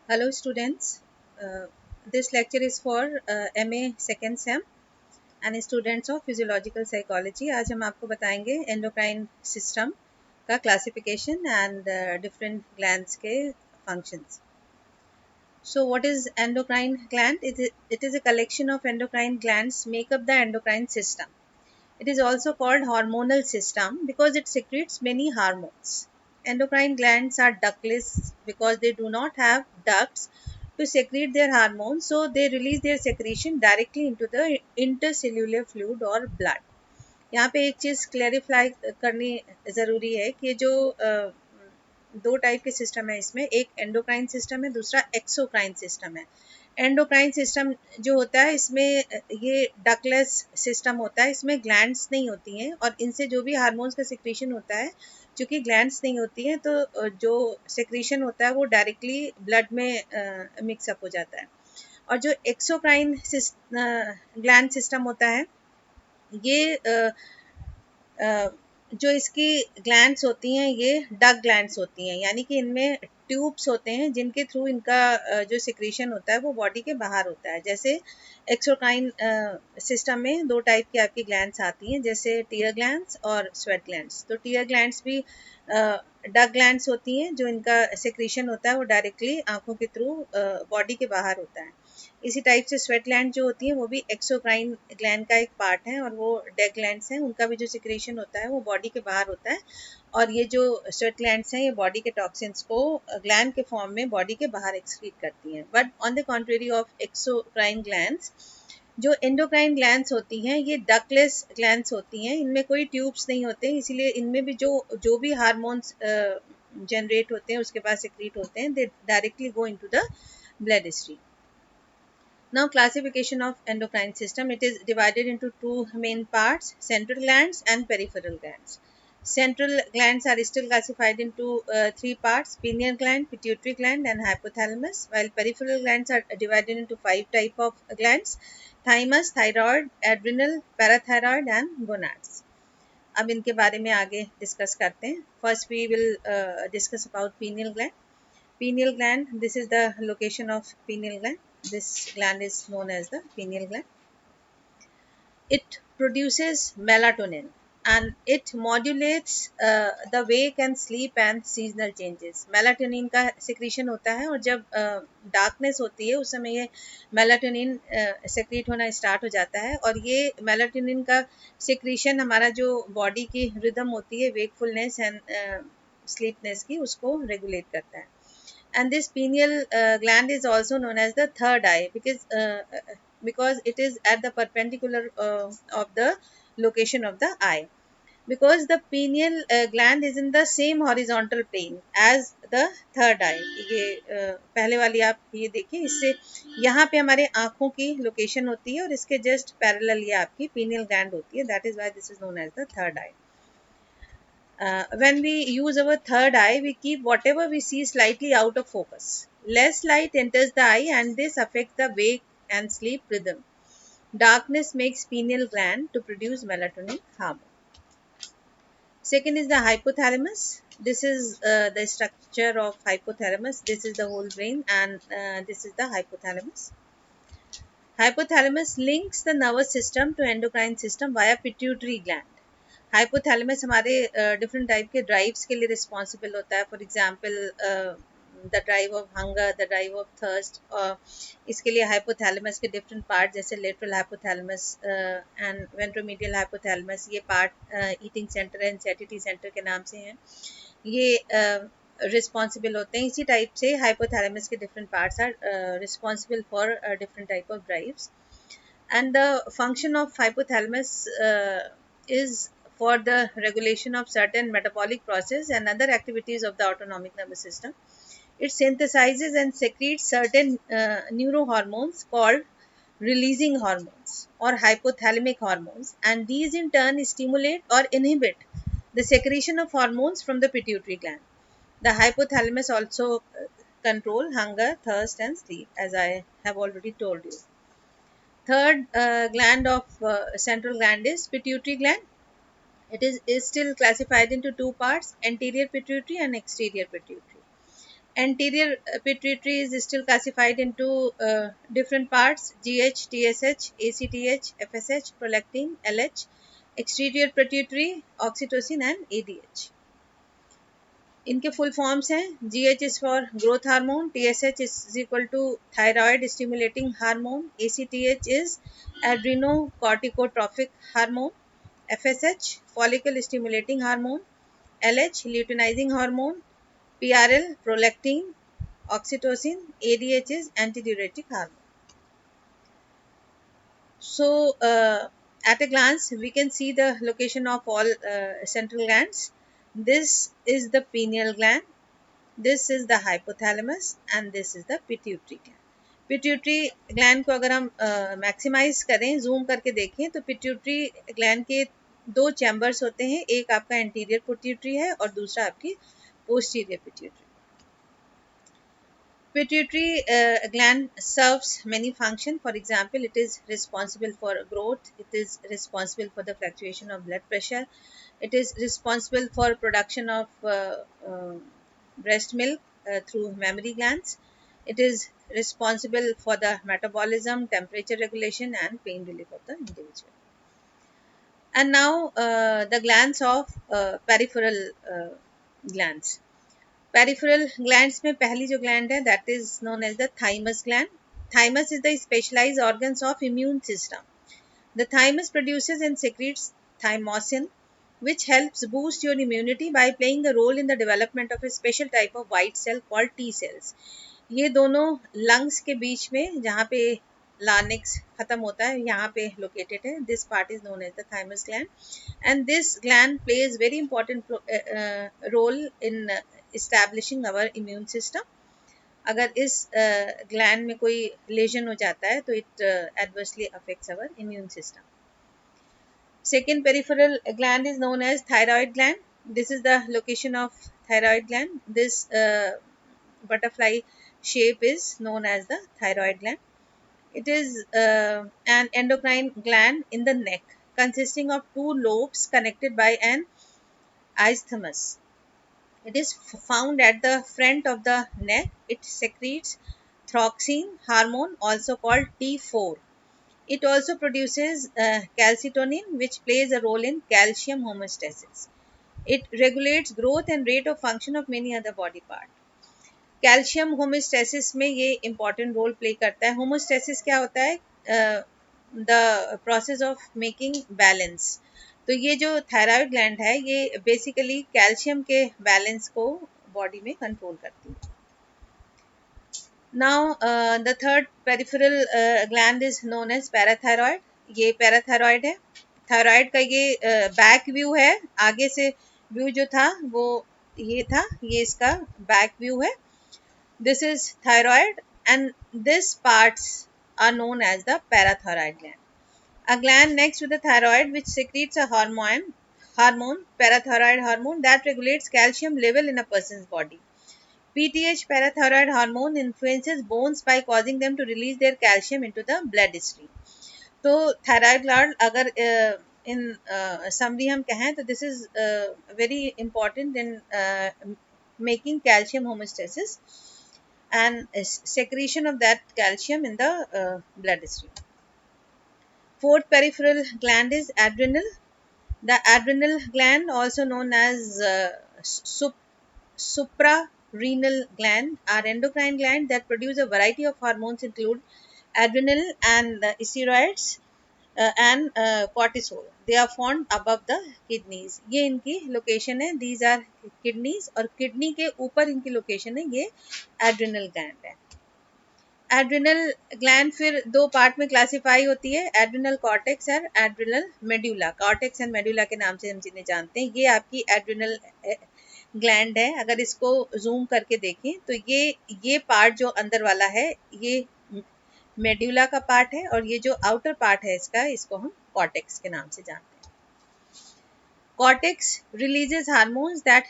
Hello students, this lecture is for MA second sem and students of physiological psychology. आज हम आपको बताएंगे endocrine system का classification and different glands के functions. So what is endocrine gland? It is a collection of endocrine glands make up the endocrine system. It is also called hormonal system because it secretes many hormones. Endocrine glands are ductless because they do not have ducts to secrete their hormones, so they release their secretion directly into the intercellular fluid or blood. यहाँ पे एक चीज़ clarify करनी ज़रूरी है कि जो दो type के सिस्टम है इसमें, एक एंडोक्राइन सिस्टम है, दूसरा एक्सोक्राइन सिस्टम है. एंडोक्राइन सिस्टम जो होता है इसमें ये डकलेस सिस्टम होता है, इसमें ग्लैंड्स नहीं होती हैं और इनसे जो भी हार्मोन्स का सिक्रीशन होता है, चूंकि ग्लैंड्स नहीं होती हैं तो जो सिक्रीशन होता है वो डायरेक्टली ब्लड में मिक्सअप हो जाता है. और जो एक्सोक्राइन ग्लैंड सिस्टम होता है ये जो इसकी ग्लैंड्स होती हैं ये डक ग्लैंड्स होती हैं, यानी कि इनमें ट्यूब्स होते हैं जिनके थ्रू इनका जो सिक्रीशन होता है वो बॉडी के बाहर होता है. जैसे एक्सोक्राइन सिस्टम में दो टाइप की आपकी ग्लैंड्स आती हैं, जैसे टीयर ग्लैंड्स और स्वेट ग्लैंड्स. तो टीयर ग्लैंड्स भी डक ग्लैंड्स होती हैं, जो इनका सिक्रीशन होता है वो डायरेक्टली आंखों के थ्रू बॉडी के बाहर होता है. इसी टाइप से स्वेट ग्लैंड जो होती हैं वो भी एक्सोक्राइन ग्लैंड का एक पार्ट है और वो डेक ग्लैंड्स हैं, उनका भी जो सिक्रेशन होता है वो बॉडी के बाहर होता है. और ये जो स्वेट ग्लैंड्स हैं ये बॉडी के टॉक्सिन्स को ग्लैंड के फॉर्म में बॉडी के बाहर एक्सक्रीट करती हैं. But on the contrary of exocrine glands, जो एंडोक्राइन ग्लैंड्स होती हैं ये डकलेस ग्लैंड्स होती हैं, इनमें कोई ट्यूब्स नहीं होते हैं, इसीलिए इनमें भी जो भी हार्मोन्स जनरेट होते हैं उसके बाद सिक्रीट होते हैं, दे directly go into the blood stream. Now, classification of endocrine system, it is divided into two main parts: central glands and peripheral glands. Central glands are still classified into three parts: pineal gland, pituitary gland, and hypothalamus. While peripheral glands are divided into five type of glands: thymus, thyroid, adrenal, parathyroid, and gonads. अब इनके बारे में आगे discuss करते हैं. First we will discuss about pineal gland. Pineal gland, this is the location of pineal gland. This gland is known as the pineal gland. It produces melatonin and it modulates the wake and sleep and seasonal changes. Melatonin का secretion होता है और जब darkness होती है उस समय ये melatonin secrete होना start हो जाता है और ये melatonin का secretion हमारा जो body की rhythm होती है wakefulness and sleepness की, उसको regulate करता है. And this pineal gland is also known as the third eye because it is at the perpendicular of the location of the eye, because the pineal gland is in the same horizontal plane as the third eye. ये पहले वाली आप ये देखिए, इससे यहाँ पे हमारे आँखों की लोकेशन होती है और इसके जस्ट पैरेलल ये आपकी pineal gland होती है. That is why this is known as the third eye. When we use our third eye, we keep whatever we see slightly out of focus. Less light enters the eye and this affects the wake and sleep rhythm. Darkness makes pineal gland to produce melatonin hormone. Second is the hypothalamus. This is the structure of hypothalamus. This is the whole brain and this is the hypothalamus. Hypothalamus links the nervous system to endocrine system via pituitary gland. Hypothalamus हमारे different type के drives के लिए responsible होता है. For example the drive of hunger, the drive of thirst. इसके लिए hypothalamus के different part जैसे lateral hypothalamus and ventromedial hypothalamus, ये part eating centre and satiety centre के नाम से हैं, ये रिस्पॉन्सिबल होते हैं. इसी टाइप से हाइपोथैलेमस के different parts are responsible for different type of drives. And the function of hypothalamus is for the regulation of certain metabolic process and other activities of the autonomic nervous system. It synthesizes and secretes certain neurohormones called releasing hormones or hypothalamic hormones, and these in turn stimulate or inhibit the secretion of hormones from the pituitary gland. The hypothalamus also control hunger, thirst and sleep, as I have already told you. Third gland of central gland is pituitary gland. It is still classified into two parts: anterior pituitary and exterior pituitary. Anterior pituitary is still classified into different parts: GH, TSH, ACTH, FSH, prolactin, LH. Exterior pituitary, oxytocin and ADH. इनके full forms हैं: GH is for growth hormone, TSH is equal to thyroid stimulating hormone, ACTH is adrenocorticotrophic hormone, FSH follicle stimulating hormone, LH luteinising hormone, PRL prolactin, oxytocin, ADH is antidiuretic hormone. So at a glance we can see the location of all central glands. This is the pineal gland, this is the hypothalamus and this is the pituitary gland. Pituitary gland को अगर हम maximise करें, zoom करके देखें, तो pituitary gland के दो chambers होते हैं, एक आपका एंटीरियर पिट्यूटरी है और दूसरा आपकी posterior pituitary. Pituitary gland serves many functions. For example, it is responsible for growth, it is responsible for the fluctuation of blood pressure, it is responsible for production of breast milk through mammary glands, it is responsible for the metabolism, temperature regulation and pain relief of the individual. And now the glands of peripheral glands. Peripheral glands में पहली जो gland है that is known as the thymus gland. Thymus is the specialised organs of immune system. The thymus produces and secretes thymosin which helps boost your immunity by playing a role in the development of a special type of white cell called T cells. ये दोनों lungs के बीच में जहाँ पे लार्निक्स खत्म होता है यहाँ पे लोकेटेड है. This part is known as the thymus gland and this gland plays very important role in establishing our immune system. अगर इस ग्लैंड में कोई लेजन हो जाता है तो it adversely affects our immune system. Second peripheral gland is known as thyroid gland. This is the location of thyroid gland. This butterfly shape is known as the thyroid gland. It is an endocrine gland in the neck consisting of two lobes connected by an isthmus. It is found at the front of the neck. It secretes thyroxine hormone, also called T4. It also produces calcitonin, which plays a role in calcium homeostasis. It regulates growth and rate of function of many other body parts. Calcium homeostasis में ये important role play करता है. Homeostasis क्या होता है? The process of making balance. तो ये जो थायराइड ग्लैंड है ये बेसिकली कैल्शियम के बैलेंस को बॉडी में कंट्रोल करती है. Now the third peripheral gland is known as parathyroid. ये पैराथायरॉयड है. थायराइड का ये बैक व्यू है. आगे से व्यू जो था वो ये था, ये इसका बैक व्यू है. This is thyroid and these parts are known as the parathyroid gland. A gland next to the thyroid which secretes a hormone, parathyroid hormone that regulates calcium level in a person's body. PTH parathyroid hormone influences bones by causing them to release their calcium into the blood stream. तो thyroid gland अगर in summary हम कहें तो this is very important in making calcium homeostasis and secretion of that calcium in the blood stream. Fourth peripheral gland is adrenal. The adrenal gland, also known as suprarenal gland, are endocrine glands that produce a variety of hormones include adrenal and steroids and cortisol. They are found above the kidneys. ये इनकी location है. These are kidneys और kidney के ऊपर इनकी location है. ये adrenal gland है. एड्रिनल ग्लैंड फिर दो पार्ट में क्लासिफाई होती है, एड्रिनल कॉर्टेक्स और adrenal medulla. Cortex and medulla के नाम से हम जिन्हें जानते हैं. ये आपकी एड्रिनल ग्लैंड है. अगर इसको जूम करके देखें तो ये पार्ट जो अंदर वाला है ये मेडुला का पार्ट है और ये जो आउटर पार्ट है इसको हम कॉर्टेक्स के नाम से जानते हैं. Cortex releases hormones that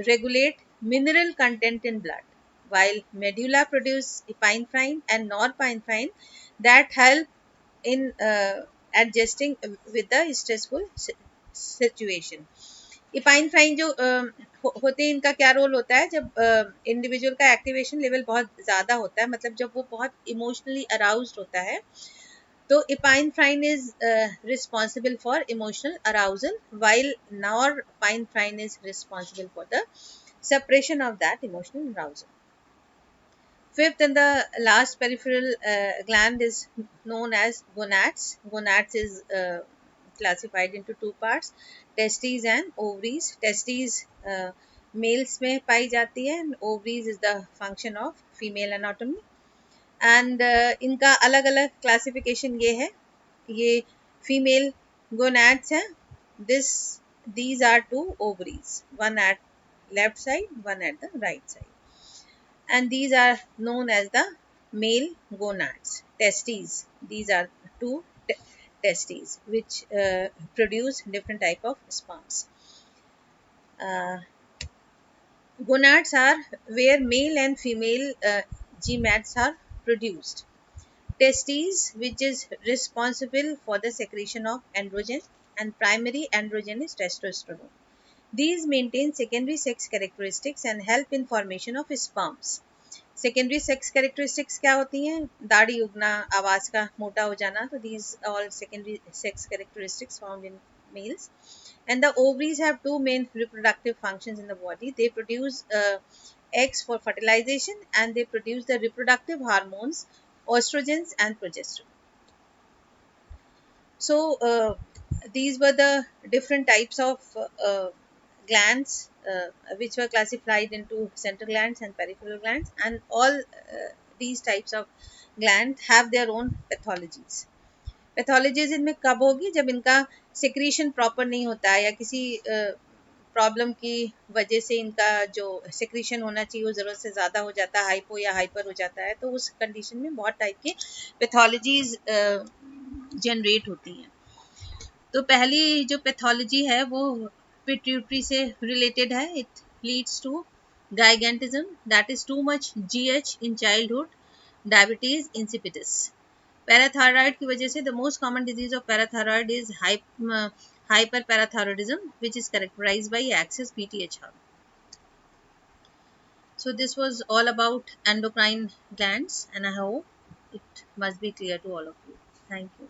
regulate mineral content in blood, while medulla produce epinephrine and norepinephrine that help in adjusting with the stressful situation. इपाइनफ्राइन जो होते हैं, इनका क्या रोल होता है जब इंडिविजुअल का एक्टिवेशन लेवल बहुत ज़्यादा होता है, मतलब जब वो बहुत इमोशनली अराउज्ड होता है, तो epinephrine is responsible for emotional arousal while norepinephrine is responsible for the suppression of that emotional arousal. Fifth and the last peripheral gland is known as gonads. Gonads is classified into two parts, testes and ovaries. Testes males में पाई जाती है, and ovaries is the function of female anatomy. And इनका अलग अलग classification ये है, ये female gonads हैं. These are two ovaries, one at left side, one at the right side, and these are known as the male gonads, testes. These are two testes which produce different type of sperms. uh, Gonads are where male and female gametes are produced. Testes, which is responsible for the secretion of androgen, and primary androgen is testosterone. These maintain secondary sex characteristics and help in formation of sperms. Secondary sex characteristics क्या होती हैं? दाढ़ी उगना, आवाज का मोटा हो जाना, तो these all secondary sex characteristics found in males. And the ovaries have two main reproductive functions in the body. They produce eggs for fertilization, and they produce the reproductive hormones estrogens and progesterone. So these were the different types of glands which were classified into central glands and peripheral glands, and all these types of glands have their own pathologies. Pathologies इनमें कब होगी? जब इनका secretion proper नहीं होता है, या किसी प्रॉब्लम की वजह से इनका जो सिक्रीशन होना चाहिए वो ज़रूरत से ज़्यादा हो जाता है, हाइपो या हाइपर हो जाता है, तो उस कंडीशन में बहुत टाइप की पैथोलॉजीज जनरेट होती हैं. तो पहली जो पैथोलॉजी है वो पिट्यूटरी से रिलेटेड है. It leads to gigantism, that is too much GH in childhood, diabetes insipidus. Parathyroid की वजह से the most common disease of parathyroid is hyperparathyroidism, which is characterized by excess PTH hormone. So this was all about endocrine glands, and I hope it must be clear to all of you. Thank you.